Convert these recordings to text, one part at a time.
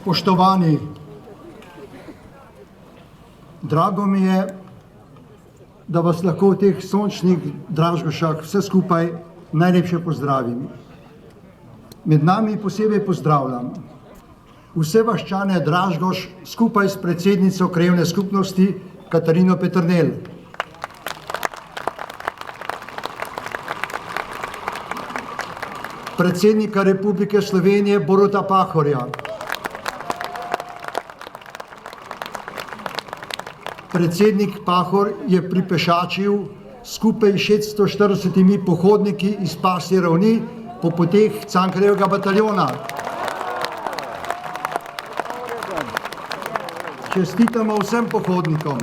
Spoštovani, drago mi je, da vas lahko v teh sončnih Dražgošah vse skupaj najlepše pozdravim. Med nami posebej pozdravljam vse vaščane Dražgoš skupaj s predsednico krajevne skupnosti Katarino Peternelj. Predsednika Republike Slovenije Boruta Pahorja, predsednik Pahor je pripešačil skupaj 640 pohodniki iz Pasje ravni po poteh Cankarjevega bataljona. Čestitamo vsem pohodnikom.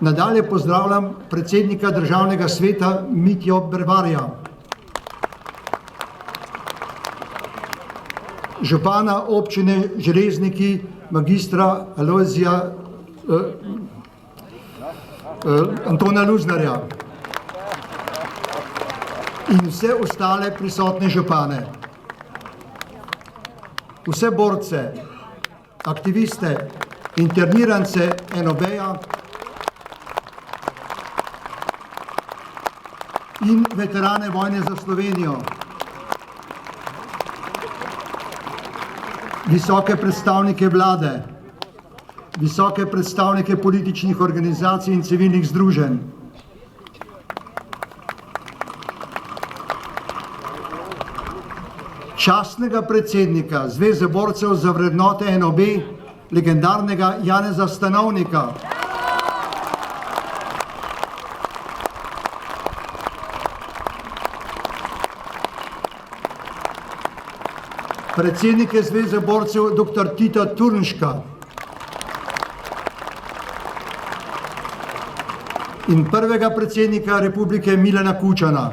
Nadalje pozdravljam predsednika Državnega sveta Mitjo Bervarja, župana občine Železniki magistra Alojzija Antona Luznarja in vse ostale prisotne župane. Vse borce, aktiviste, internirance NOB-ja in veterane vojne za Slovenijo, visoke predstavnike vlade, visoke predstavnike političnih organizacij in civilnih združenj, častnega predsednika Zveze borcev za vrednote NOB, legendarnega Janeza Stanovnika, predsednike Zveze borcev dr. Tita Turnška in prvega predsednika Republike Milana Kučana.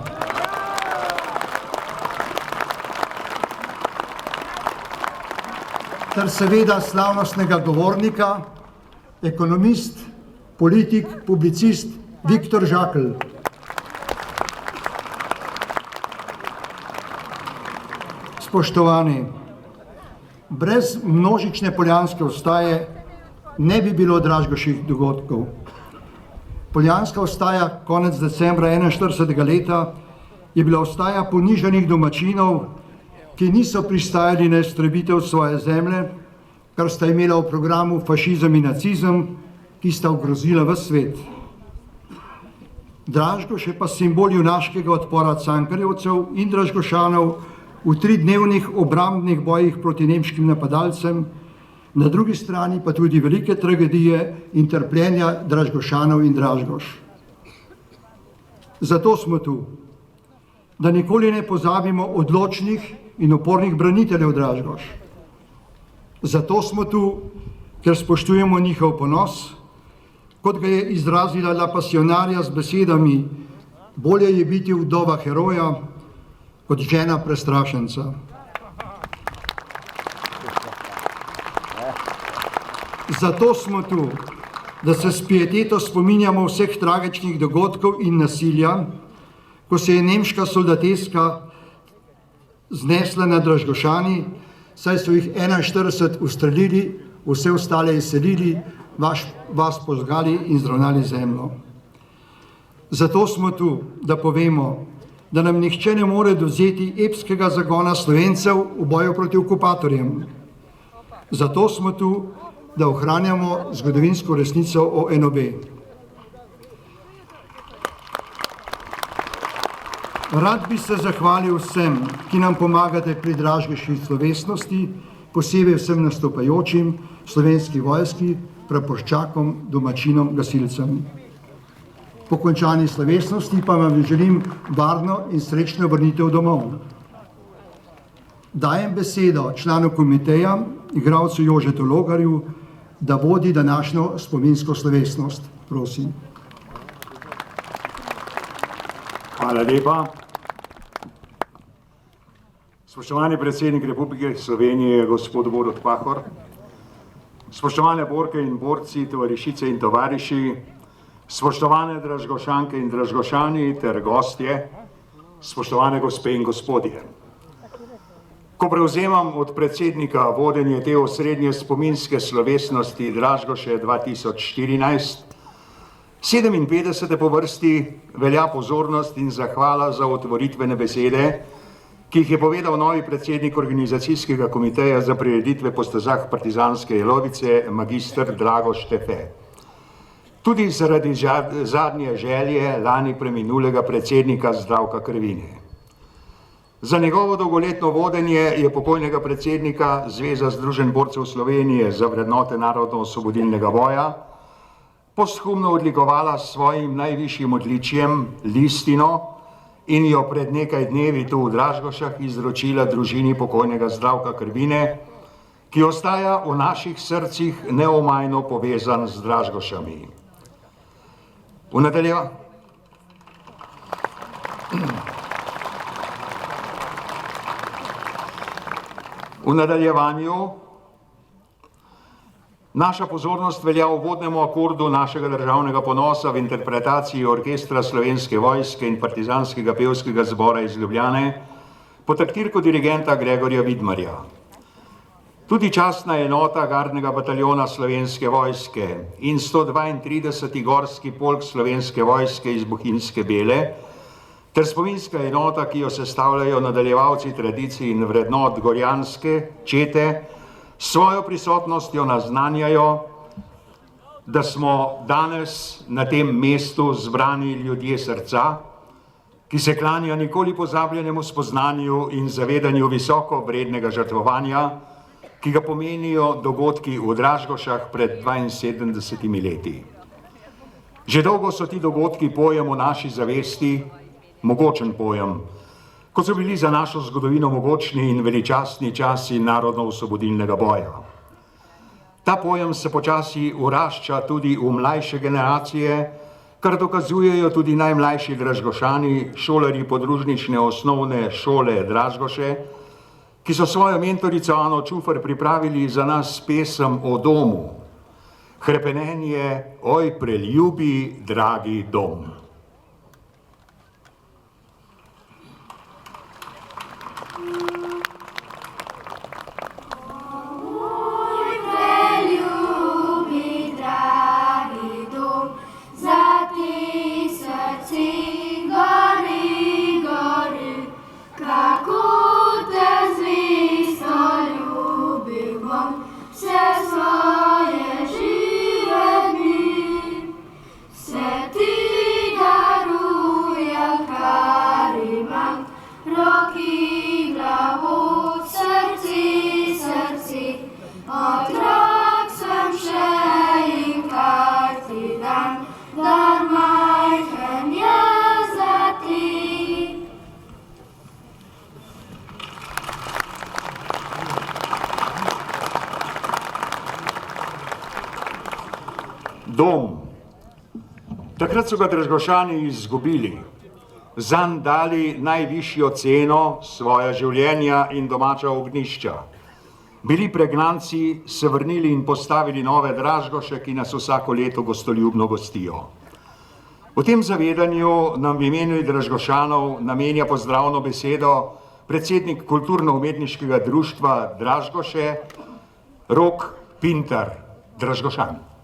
Ter seveda slavnostnega govornika, ekonomist, politik, publicist Viktor Žakelj. Spoštovani, brez množične poljanske vstaje ne bi bilo dražgoških dogodkov. Poljanska vstaja konec decembra 1941 leta je bila vstaja ponižanih domačinov, ki niso pristajali na iztrebitev svoje zemlje, kar sta imela v programu fašizem in nacizem, ki sta ogrozila ves svet. Dražgoš je pa simbol junaškega odpora Cankarjevcev in Dražgošanov v 3-dnevnih obrambnih bojih proti nemškim napadalcem, na drugi strani pa tudi velike tragedije in trpljenja Dražgošanov in Dražgoš. Zato smo tu, da nikoli ne pozabimo odločnih in opornih braniteljev Dražgoš. Zato smo tu, ker spoštujemo njihov ponos, kot ga je izrazila La Pasionarja z besedami: bolje je biti vdova heroja kot žena prestrašenca. Zato smo tu, da se s pieteto spominjamo vseh tragičnih dogodkov in nasilja, ko se je nemška soldateska znesla nad Dražgošani, saj so jih 41 ustrelili, vse ostale izselili, vas pozgali in zravnali zemljo. Zato smo tu, da povemo, da nam nihče ne more dovzeti epskega zagona Slovencev v boju proti okupatorjem. Zato smo tu, da ohranjamo zgodovinsko resnico o NOB. Rad bi se zahvalil vsem, ki nam pomagate pri dražgoški slovesnosti, posebej vsem nastopajočim, Slovenski vojski, praporščakom, domačinom, gasilcem. Po končani slovesnosti pa vam želim varno in srečno vrnitev domov. Dajem besedo članu komiteja, igralcu Jožetu Logarju, da vodi današnjo spominsko slovesnost. Prosim. Hvala lepa. Spoštovani predsednik Republike Slovenije, gospod Borut Pahor, spoštovane borke in borci, tovarišice in tovariši, spoštovane Dražgošanke in Dražgošani ter gostje, spoštovane gospe in gospodje. Ko prevzemam od predsednika vodenje te osrednje spominske slovesnosti Dražgoše 2014, 57. po vrsti, velja pozornost in zahvala za otvoritvene besede, ki jih je povedal novi predsednik organizacijskega komiteja za prireditve po stezah partizanske jelovice, magister Drago Štefe. Tudi zaradi zadnje želje lani preminulega predsednika Zdravka Krvine. Za njegovo dolgoletno vodenje je pokojnega predsednika Zveza združenj borcev Slovenije za vrednote narodno-osvobodilnega boja posthumno odlikovala s svojim najvišjim odličjem listino in jo pred nekaj dnevi tu v Dražgošah izročila družini pokojnega Zdravka Krvine, ki ostaja v naših srcih neomajno povezan z Dražgošami. V nadaljevanju naša pozornost velja uvodnemu akordu našega državnega ponosa v interpretaciji orkestra Slovenske vojske in partizanskega pevskega zbora iz Ljubljane pod taktirko dirigenta Gregorja Vidmarja. Tudi častna enota gardnega bataljona Slovenske vojske in 132. gorski polk Slovenske vojske iz Bohinjske Bele ter spominska enota, ki jo sestavljajo nadaljevalci tradicij in vrednot gorjanske čete, svojo prisotnostjo naznanjajo, da smo danes na tem mestu zbrani ljudje srca, ki se klanja nikoli pozabljenemu spoznanju in zavedanju visoko vrednega žrtvovanja, ki ga pomenijo dogodki v Dražgošah pred 72 leti. Že dolgo so ti dogodki pojem v naši zavesti, mogočen pojem, kot so bili za našo zgodovino mogočni in veličastni časi narodno-osvobodilnega boja. Ta pojem se počasi urašča tudi v mlajše generacije, kar dokazujejo tudi najmlajši Dražgošani, šolarji podružnične osnovne šole Dražgoše, ki so svojo mentorico Ano Čufer pripravili za nas pesem o domu. Hrepenenje, oj preljubi, dragi dom. Dom. Takrat so ga Dražgošani izgubili, zanj dali najvišjo ceno svoja življenja in domača ognjišča. Bili pregnanci, se vrnili in postavili nove Dražgoše, ki nas vsako leto gostoljubno gostijo. V tem zavedanju nam v imenu Dražgošanov namenja pozdravno besedo predsednik kulturno-umetniškega društva Dražgoše, Rok Pintar, Dražgošan.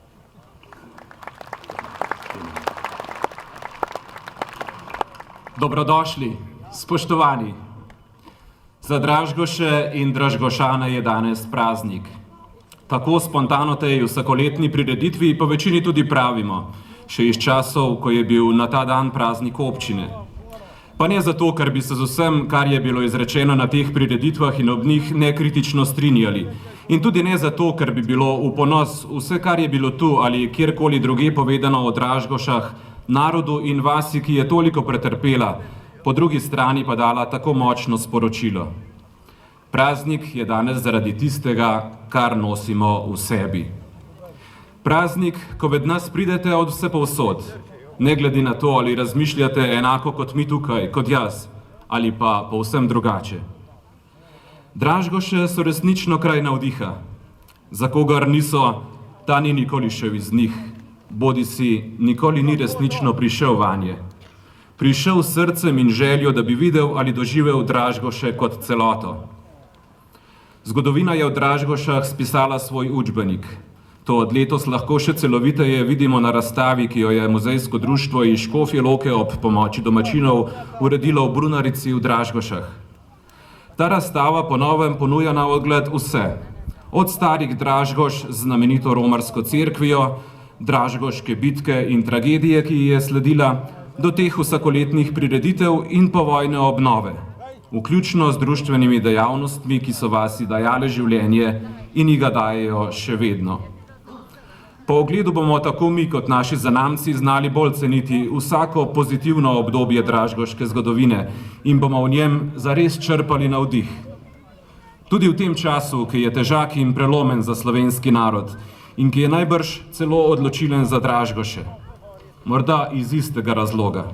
Dobrodošli, spoštovani. Za Dražgoše in Dražgošane je danes praznik. Tako spontano tej vsakoletni prireditvi po večini tudi pravimo, še iz časov, ko je bil na ta dan praznik občine. Pa ne zato, ker bi se z vsem, kar je bilo izrečeno na teh prireditvah in ob njih, nekritično strinjali. In tudi ne zato, ker bi bilo v ponos vse, kar je bilo tu ali kjerkoli druge povedano o Dražgošah, narodu in vasi, ki je toliko pretrpela, po drugi strani pa dala tako močno sporočilo. Praznik je danes zaradi tistega, kar nosimo v sebi. Praznik, ko ved nas pridete od vse povsod, ne glede na to, ali razmišljate enako kot mi tukaj, kot jaz, ali pa povsem drugače. Dražgoše so resnično kraj navdiha. Za kogar niso, ta ni nikoli šel iz njih, bodisi nikoli ni resnično prišel vanje. Prišel s srcem in željo, da bi videl ali doživel Dražgoše kot celoto. Zgodovina je v Dražgošah spisala svoj učbenik. To od letos lahko še celoviteje vidimo na razstavi, ki jo je Muzejsko društvo iz Škofje Loke ob pomoči domačinov uredilo v Brunarici v Dražgošah. Ta razstava po novem ponuja na ogled vse. Od starih Dražgoš z znamenito romarsko cerkvijo, Dražgoške bitke in tragedije, ki ji je sledila, do teh vsakoletnih prireditev in povojne obnove, vključno z društvenimi dejavnostmi, ki so vasi dajale življenje in ji ga dajejo še vedno. Po ogledu bomo tako mi kot naši zanamci znali bolj ceniti vsako pozitivno obdobje dražgoške zgodovine in bomo v njem zares črpali navdih. Tudi v tem času, ki je težak in prelomen za slovenski narod in ki je najbrž celo odločilen za Dražgoše. Morda iz istega razloga.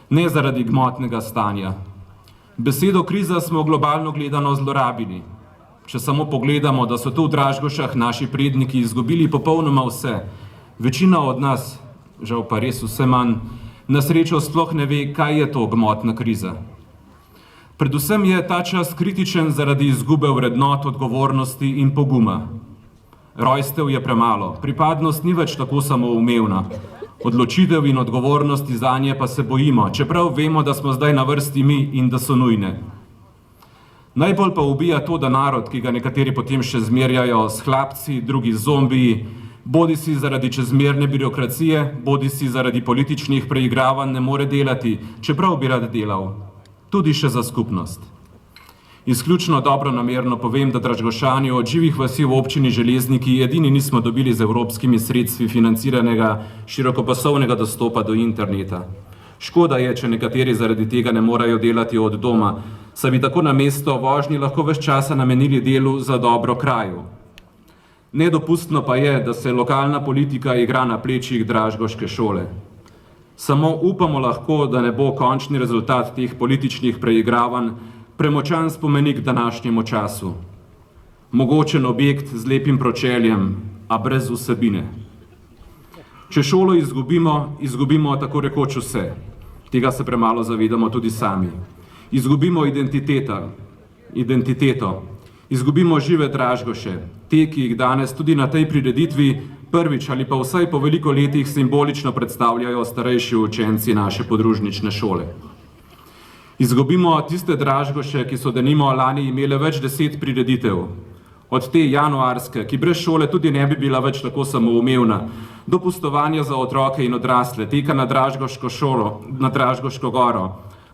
Ne zaradi gmotnega stanja. Besedo kriza smo globalno gledano zlorabili. Če samo pogledamo, da so tu v Dražgošah naši predniki izgubili popolnoma vse, večina od nas, žal pa res vse manj, na srečo sploh ne ve, kaj je to gmotna kriza. Predvsem je ta čas kritičen zaradi izgube vrednot, odgovornosti in poguma. Rojstev je premalo, pripadnost ni več tako samoumevna, odločitev in odgovornosti zanje pa se bojimo, čeprav vemo, da smo zdaj na vrsti mi in da so nujne. Najbolj pa ubija to, da narod, ki ga nekateri potem še zmerjajo s hlapci, drugi z zombiji, bodisi zaradi čezmerne birokracije, bodisi zaradi političnih preigravanj ne more delati, čeprav bi rad delal, tudi še za skupnost. Izključno dobronamerno povem, da Dražgošani od živih vasi v občini Železniki edini nismo dobili z evropskimi sredstvi financiranega širokopasovnega dostopa do interneta. Škoda je, če nekateri zaradi tega ne morejo delati od doma, saj bi tako namesto vožnji lahko več časa namenili delu za dobro kraju. Nedopustno pa je, da se lokalna politika igra na plečih dražgoške šole. Samo upamo lahko, da ne bo končni rezultat teh političnih preigravanj premočan spomenik današnjemu času. Mogočen objekt z lepim pročeljem, a brez vsebine. Če šolo izgubimo, izgubimo tako rekoč vse. Tega se premalo zavedamo tudi sami. Izgubimo identiteto, izgubimo žive Dražgoše, te, ki jih danes tudi na tej prireditvi prvič ali pa vsaj po veliko letih simbolično predstavljajo starejši učenci naše podružnične šole. Izgubimo tiste Dražgoše, ki so denimo lani imele več 10 prireditev, od te januarske, ki brez šole tudi ne bi bila več tako samoumevna, do pustovanja za otroke in odrasle, teka na Dražgoško šolo, na Dražgoško goro,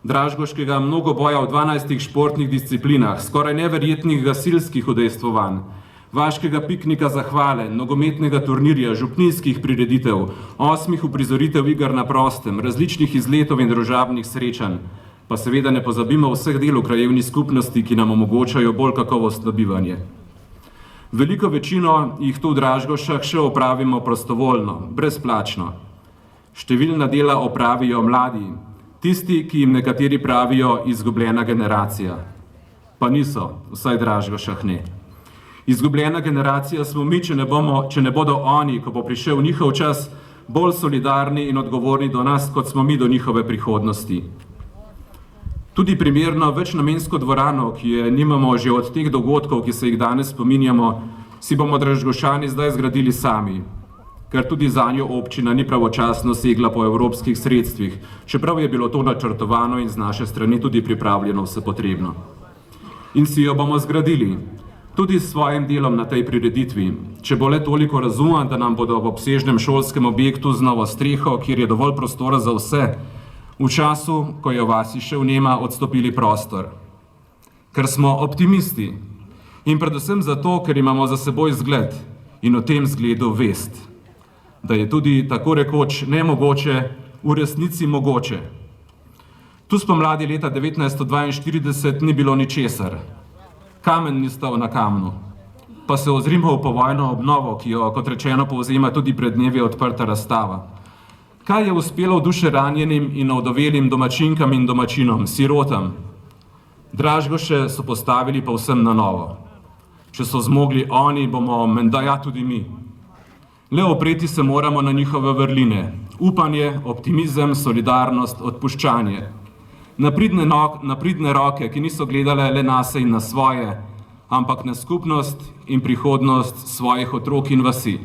dražgoškega mnogoboja v 12 športnih disciplinah, skoraj neverjetnih gasilskih udejstvovanj, vaškega piknika zahvale, nogometnega turnirja, župnijskih prireditev, 8 uprizoritev iger na prostem, različnih izletov in družabnih srečanj, pa seveda ne pozabimo vseh del v krajevni skupnosti, ki nam omogočajo bolj kakovostno bivanje. Veliko večino jih tu v Dražgošah še opravimo prostovoljno, brezplačno. Številna dela opravijo mladi, tisti, ki jim nekateri pravijo izgubljena generacija. Pa niso, vsaj v Dražgošah ne. Izgubljena generacija smo mi, če ne bodo oni, ko bo prišel njihov čas, bolj solidarni in odgovorni do nas, kot smo mi do njihove prihodnosti. Tudi primerno večnamensko dvorano, ki je nimamo že od teh dogodkov, ki se jih danes spominjamo, si bomo Dražgošani zdaj zgradili sami, ker tudi zanjo občina ni pravočasno segla po evropskih sredstvih, čeprav je bilo to načrtovano in z naše strani tudi pripravljeno vse potrebno. In si jo bomo zgradili. tudi s svojim delom na tej prireditvi, če bo le toliko razuma, da nam bodo v obsežnem šolskem objektu z novo streho, kjer je dovolj prostora za vse, v času, ko je v vasi še vnema, odstopili prostor. Ker smo optimisti in predvsem zato, ker imamo za seboj zgled in o tem zgledu vest, da je tudi tako rekoč nemogoče v resnici mogoče. Tu spomladi leta 1942 ni bilo ničesar. Kamen ni stal na kamnu. Pa se ozrimo v povojno obnovo, ki jo, kot rečeno, povzema tudi pred dnevi odprta razstava. Kaj je uspelo v duše ranjenim in ovdovelim domačinkam in domačinom, sirotam? Dražgoše so postavili povsem na novo. Če so zmogli oni, bomo menda ja tudi mi. Le opreti se moramo na njihove vrline. Upanje, optimizem, solidarnost, odpuščanje. Napridne roke, ki niso gledale le nase in na svoje, ampak na skupnost in prihodnost svojih otrok in vasi.